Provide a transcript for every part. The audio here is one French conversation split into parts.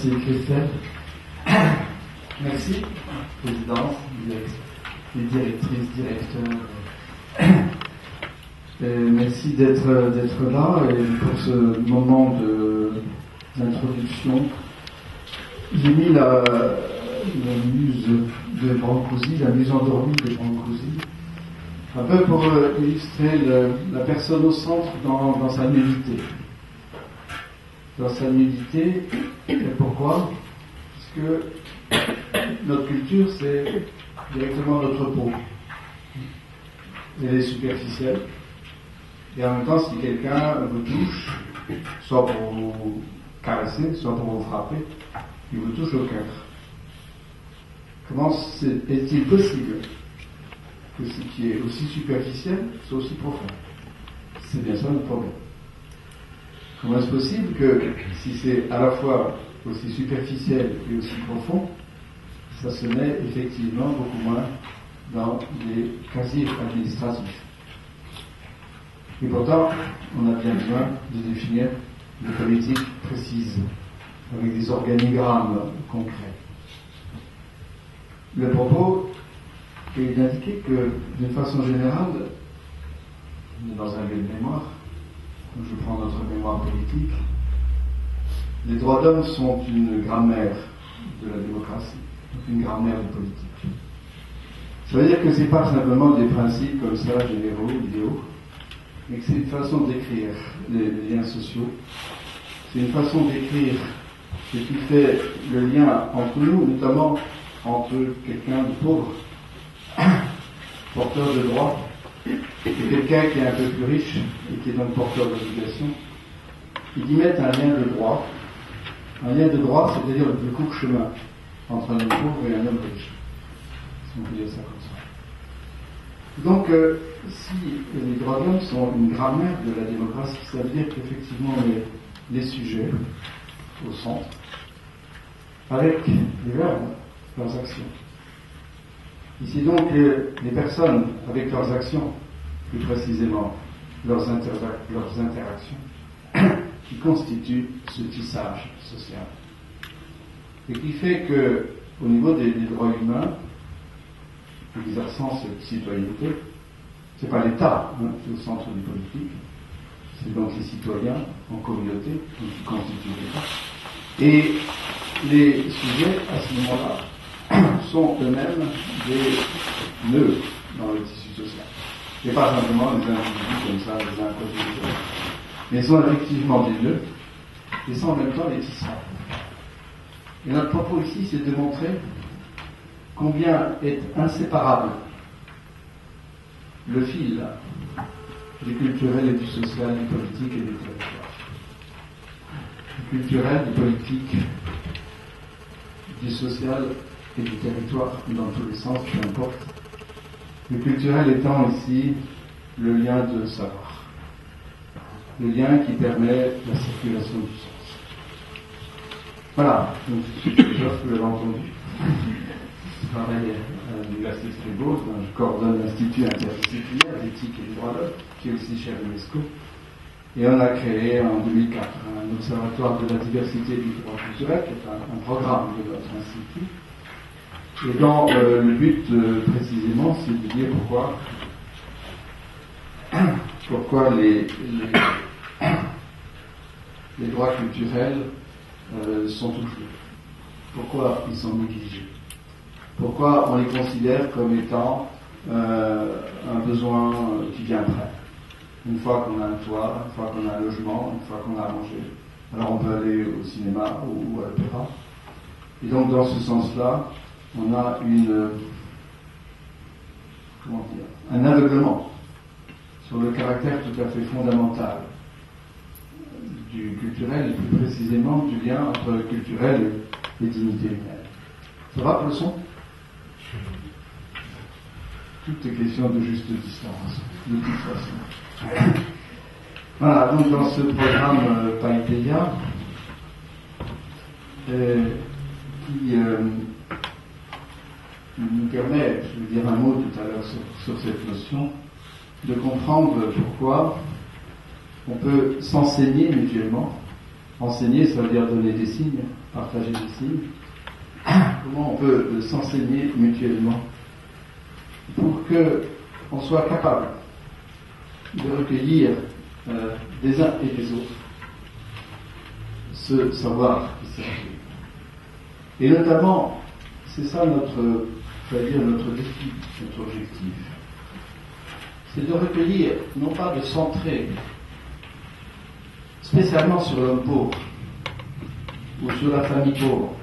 Merci Christelle. Merci, présidence, les directrices, directeurs. Merci d'être là et pour ce moment d'introduction. J'ai mis la muse de Brancusi, la muse endormie de Brancusi, un peu pour illustrer la personne au centre dans sa nudité. Dans sa nudité, et pourquoi? Parce que notre culture, c'est directement notre peau. Elle est superficielle. Et en même temps, si quelqu'un vous touche, soit pour vous caresser, soit pour vous frapper, il vous touche au cœur. Comment est-il possible que ce qui est aussi superficiel soit aussi profond? C'est bien ça le problème. Comment est-ce possible que, si c'est à la fois aussi superficiel et aussi profond, ça se met effectivement beaucoup moins dans les casiers administratifs? Et pourtant, on a bien besoin de définir des politiques précises, avec des organigrammes concrets. Le propos est d'indiquer que, d'une façon générale, on est dans un lieu de mémoire. Je prends notre mémoire politique. Les droits d'homme sont une grammaire de la démocratie, une grammaire de politique. Ça veut dire que ce n'est pas simplement des principes comme ça, généraux, idéaux, mais que c'est une façon d'écrire les liens sociaux. C'est une façon d'écrire ce qui fait le lien entre nous, notamment entre quelqu'un de pauvre, porteur de droits, et quelqu'un qui est un peu plus riche et qui est donc porteur d'obligations, et d'y mettre un lien de droit. Un lien de droit, c'est-à-dire le plus court chemin entre un homme pauvre et un homme riche, si on peut dire ça comme ça. Donc, si les droits de l'homme sont une grammaire de la démocratie, ça veut dire qu'effectivement les sujets au centre, avec les verbes, leurs actions. Ici donc les personnes avec leurs actions, plus précisément leurs interactions, qui constituent ce tissage social. Et qui fait que, au niveau des droits humains, l'exerçant cette citoyenneté, c'est pas l'État qui est au centre du politique, c'est donc les citoyens en communauté qui constituent l'État. Et les sujets, à ce moment-là, sont eux-mêmes des nœuds dans le tissu social. Et pas simplement des individus comme ça, les uns à côté des autres. Mais sont effectivement des nœuds, et sont en même temps les tissants. Et notre propos ici, c'est de montrer combien est inséparable le fil du culturel et du social, du politique et du territoire. Du culturel, du politique, du social et du territoire, dans tous les sens, peu importe. Le culturel étant ici le lien de savoir, le lien qui permet la circulation du sens. Voilà, donc j'offre, vous l'avez entendu. Je travaille à l'Université de Fribourg, je coordonne l'Institut interdisciplinaire d'éthique et des droits de l'homme, qui est aussi cher l'UNESCO. Et on a créé en 2004 un observatoire de la diversité du droit culturel, qui est un programme de notre institut. Et dont le but précisément, c'est de dire pourquoi les droits culturels sont touchés. Pourquoi ils sont négligés. Pourquoi on les considère comme étant un besoin qui vient après. Une fois qu'on a un toit, une fois qu'on a un logement, une fois qu'on a à manger, alors on peut aller au cinéma ou à l'opéra. Et donc dans ce sens-là, on a un aveuglement sur le caractère tout à fait fondamental du culturel et plus précisément du lien entre le culturel et dignité humaine. Ça va pour le son? Toutes les questions de juste distance, de toute façon. Voilà, donc dans ce programme Paideia, qui nous permet, je vais dire un mot tout à l'heure sur cette notion, de comprendre pourquoi on peut s'enseigner mutuellement Enseigner, ça veut dire donner des signes, partager des signes. Comment on peut s'enseigner mutuellement pour qu'on soit capable de recueillir des uns et des autres ce savoir qui s'agit. Et notamment, c'est ça notre défi, notre objectif. C'est de recueillir, non pas de centrer spécialement sur l'homme pauvre ou sur la famille pauvre,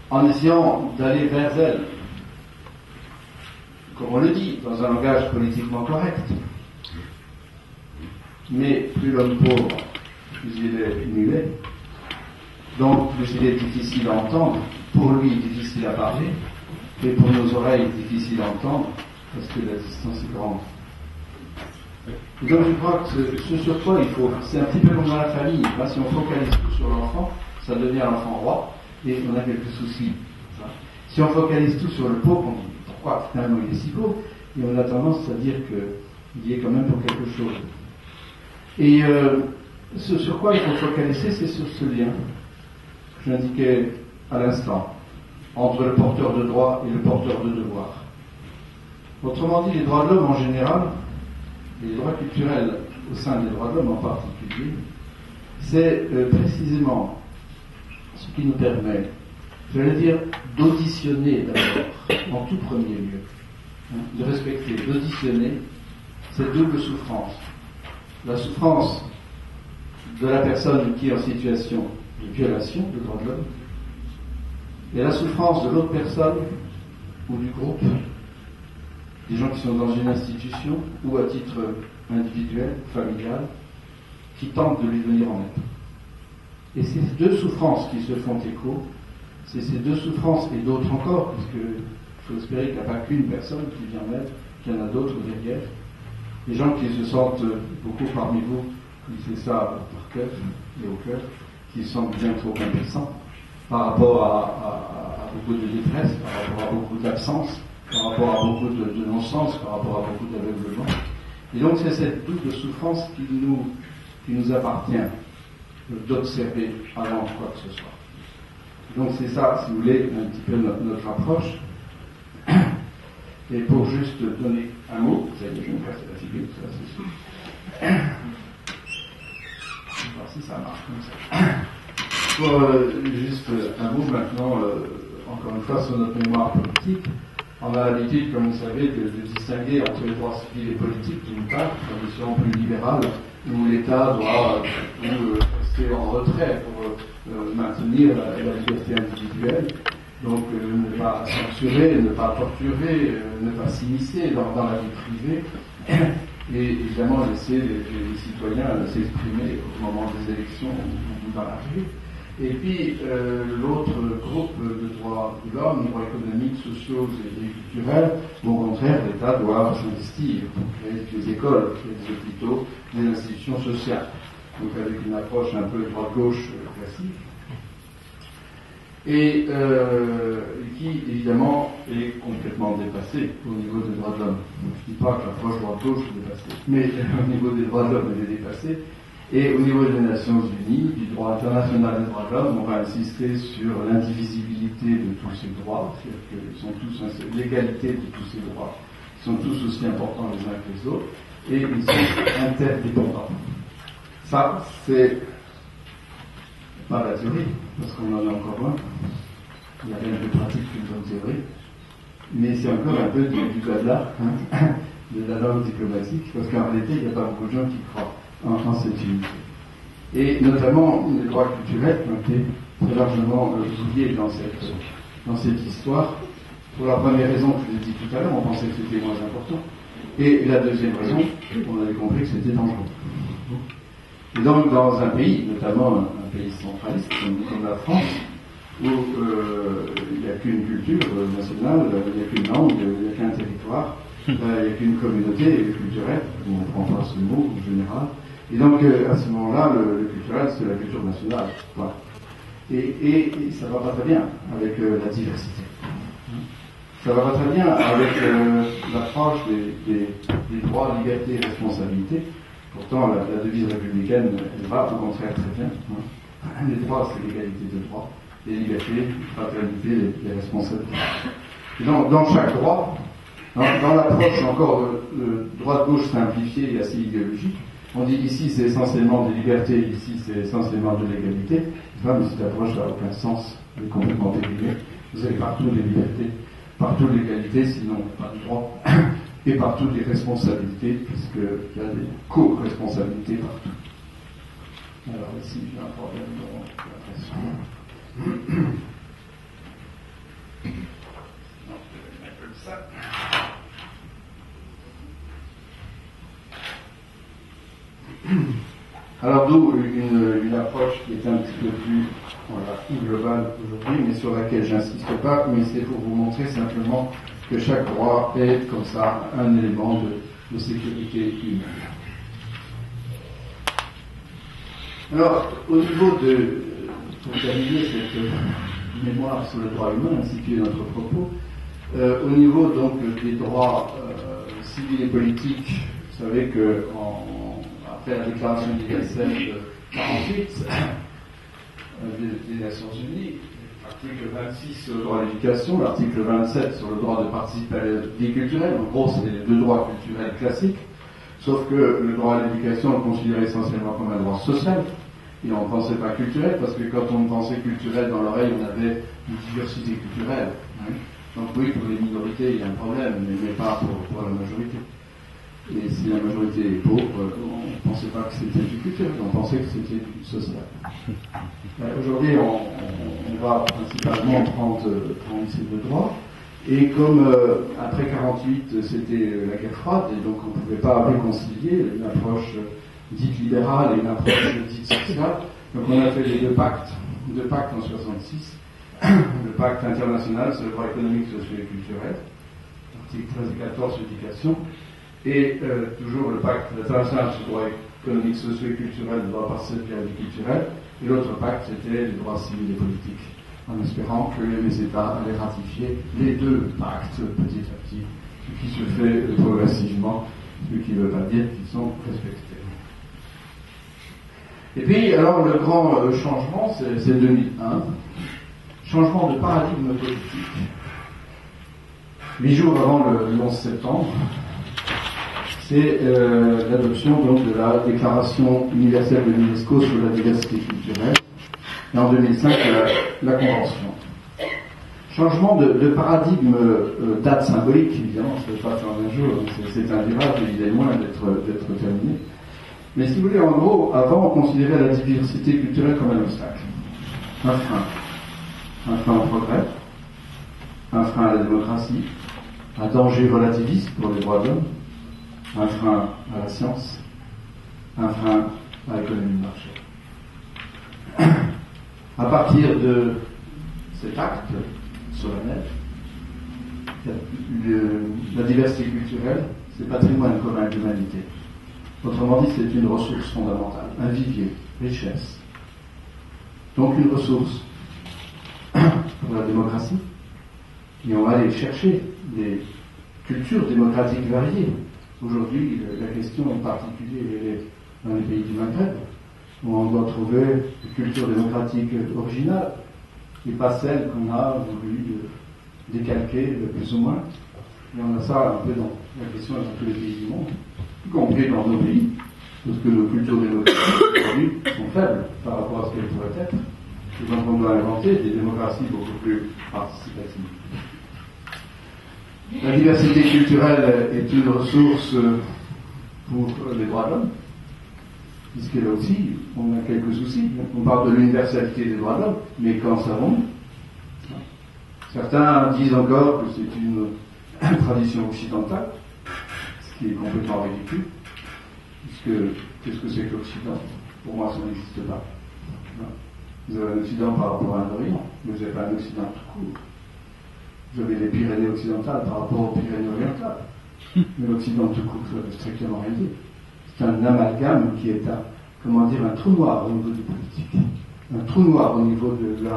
en essayant d'aller vers elle, comme on le dit, dans un langage politiquement correct. Mais plus l'homme pauvre, plus il est muet, donc plus il est difficile à entendre, pour lui difficile à parler, et pour nos oreilles difficile à entendre, parce que la distance est grande. Et donc je crois que ce sur quoi il faut, c'est un petit peu comme dans la famille, là, si on focalise tout sur l'enfant, ça devient l'enfant roi, et on a quelques soucis. Si on focalise tout sur le pauvre, on dit pourquoi finalement il est si pauvre, et on a tendance à dire qu'il y est quand même pour quelque chose. Et ce sur quoi il faut focaliser, c'est sur ce lien que j'indiquais à l'instant, entre le porteur de droit et le porteur de devoir. Autrement dit, les droits de l'homme en général, et les droits culturels au sein des droits de l'homme en particulier, c'est précisément ce qui nous permet, j'allais dire, d'auditionner d'abord, en tout premier lieu, de respecter, d'auditionner cette double souffrance. La souffrance de la personne qui est en situation de violation des droits de l'homme, et la souffrance de l'autre personne ou du groupe, des gens qui sont dans une institution ou à titre individuel, familial, qui tentent de lui venir en aide. Et ces deux souffrances qui se font écho, c'est ces deux souffrances et d'autres encore, parce qu'il faut espérer qu'il n'y a pas qu'une personne qui vient en aide, qu'il y en a d'autres derrière. Les gens qui se sentent, beaucoup parmi vous, qui c'est ça par cœur et au cœur, qui se sentent bien trop impuissants par rapport à beaucoup de détresse, par rapport à beaucoup d'absence, par rapport à beaucoup de non-sens, par rapport à beaucoup d'aveuglement. Et donc c'est cette double souffrance qui nous appartient d'observer avant quoi que ce soit. Donc c'est ça, si vous voulez, un petit peu notre approche. Et pour juste donner un mot, vous savez, je vais me casser la figure, ça c'est sûr. On va voir si ça marche comme ça. Pour juste un mot maintenant, encore une fois, sur notre mémoire politique. On a l'habitude, comme vous savez, de distinguer entre les droits civils et politiques, d'une part, tradition plus libérale, où l'État doit rester en retrait pour maintenir la liberté individuelle, donc ne pas censurer, ne pas torturer, ne pas s'immiscer dans la vie privée, et évidemment laisser les citoyens s'exprimer au moment des élections ou dans la rue. Et puis l'autre groupe de droits de l'homme, droits économiques, sociaux et culturels, où au contraire l'État doit s'investir pour créer des écoles, créer des hôpitaux, des institutions sociales. Donc avec une approche un peu droite-gauche classique. Et qui évidemment est complètement dépassée au niveau des droits de l'homme. Je ne dis pas que l'approche droite-gauche est dépassée, mais au niveau des droits de l'homme elle est dépassée. Et au niveau des Nations Unies, du droit international des droits de l'homme, on va insister sur l'indivisibilité de tous ces droits, c'est-à-dire qu'ils sont tous, l'égalité de tous ces droits, ils sont tous aussi importants les uns que les autres, et ils sont interdépendants. Ça, c'est pas la théorie, parce qu'on en a encore loin. Il n'y a rien de pratique qu'une bonne théorie, mais c'est encore un peu du blabla, de la langue diplomatique, parce qu'en réalité, il n'y a pas beaucoup de gens qui croient en cette unité. Et notamment les droits culturels qui ont été très largement oubliés dans cette histoire. Pour la première raison que je vous ai dit tout à l'heure, on pensait que c'était moins important. Et la deuxième raison, on avait compris que c'était dangereux. Et donc dans un pays, notamment un pays centraliste comme la France, où il n'y a qu'une culture nationale, il n'y a qu'une langue, il n'y a qu'un territoire, il n'y a qu'une communauté culturelle, on ne prend pas ce mot en général. Et donc, à ce moment-là, le culturel, c'est la culture nationale. Voilà. Et ça va pas très bien avec la diversité. Ça va pas très bien avec l'approche des droits, libertés et responsabilités Pourtant, la devise républicaine, elle va au contraire très bien. Les droits, c'est l'égalité de droits, les libertés, la fraternité, les responsabilités. Et dans chaque droit, dans l'approche encore de droite-gauche simplifiée et assez idéologique, on dit ici c'est essentiellement des libertés, ici c'est essentiellement de l'égalité. Mais cette approche n'a aucun sens, elle est complètement débile. Vous avez partout des libertés, partout l'égalité, sinon pas de droit, et partout des responsabilités, puisqu'il y a des co-responsabilités partout. Alors ici, j'ai un problème de l'impression. Non, je vais mettre comme ça. Alors d'où une approche qui est un petit peu plus globale aujourd'hui, mais sur laquelle j'insiste pas, mais c'est pour vous montrer simplement que chaque droit est comme ça un élément de sécurité humaine. Alors, au niveau pour terminer cette mémoire sur le droit humain, ainsi que notre propos, au niveau donc des droits civils et politiques, vous savez que après la Déclaration universelle de 1948 des Nations Unies, l'article 26 sur le droit à l'éducation, l'article 27 sur le droit de participer à la vie culturelle, en gros c'est les deux droits culturels classiques, sauf que le droit à l'éducation on le considérait essentiellement comme un droit social, et on ne pensait pas culturel, parce que quand on pensait culturel dans l'oreille, on avait une diversité culturelle. Hein. Donc oui, pour les minorités, il y a un problème, mais pas pour la majorité. Et si la majorité est pauvre, on ne pensait pas que c'était du culturel, on pensait que c'était du social. Aujourd'hui, on va principalement prendre ces deux droits. Et comme après 1948, c'était la guerre froide, et donc on ne pouvait pas réconcilier une approche dite libérale et une approche dite sociale, donc on a fait les deux pactes en 1966. Le pacte international sur le droit économique, social et culturel, articles 13 et 14 sur l'éducation, et toujours le pacte international sur le droit économique, social et culturel, le droit participer à la vie culturelle, et l'autre pacte c'était les droits civils et politiques, en espérant que les États allaient ratifier les deux pactes petit à petit, ce qui se fait progressivement, ce qui ne veut pas dire qu'ils sont respectés. Et puis, alors, le grand changement, c'est 2001, changement de paradigme politique. 8 jours avant le 11 septembre, c'est l'adoption donc de la Déclaration universelle de l'UNESCO sur la diversité culturelle, et en 2005, la Convention. Changement de paradigme, date symbolique, évidemment, ça ne peut pas faire un jour, c'est indurable, il est loin d'être terminé. Mais si vous voulez, en gros, avant, on considérait la diversité culturelle comme un obstacle, un frein au progrès, un frein à la démocratie, un danger relativiste pour les droits de l'homme, un frein à la science, un frein à l'économie de marché. À partir de cet acte solennel, la diversité culturelle, c'est patrimoine commun de l'humanité. Autrement dit, c'est une ressource fondamentale, un vivier, richesse. Donc une ressource pour la démocratie. Et on va aller chercher des cultures démocratiques variées. Aujourd'hui, la question en particulier est dans les pays du Maghreb, où on doit trouver des cultures démocratiques originales, et pas celles qu'on a voulu décalquer plus ou moins. Et on a ça un peu dans la question dans tous les pays du monde, y compris dans nos pays, parce que nos cultures démocratiques aujourd'hui sont faibles par rapport à ce qu'elles pourraient être. Et donc on doit inventer des démocraties beaucoup plus participatives. La diversité culturelle est une ressource pour les droits de l'homme, puisque là aussi, on a quelques soucis. On parle de l'universalité des droits de l'homme, mais qu'en savons-nous ? Certains disent encore que c'est une tradition occidentale, ce qui est complètement ridicule, puisque qu'est-ce que c'est que l'Occident ? Pour moi, ça n'existe pas. Vous avez un Occident par rapport à un Orient, mais vous n'avez pas un Occident tout court. Vous avez les Pyrénées occidentales par rapport aux Pyrénées orientales. Mais l'Occident tout court, ça ne veut strictement rien dire. C'est un amalgame qui est un trou noir au niveau du politique. Un trou noir au niveau de la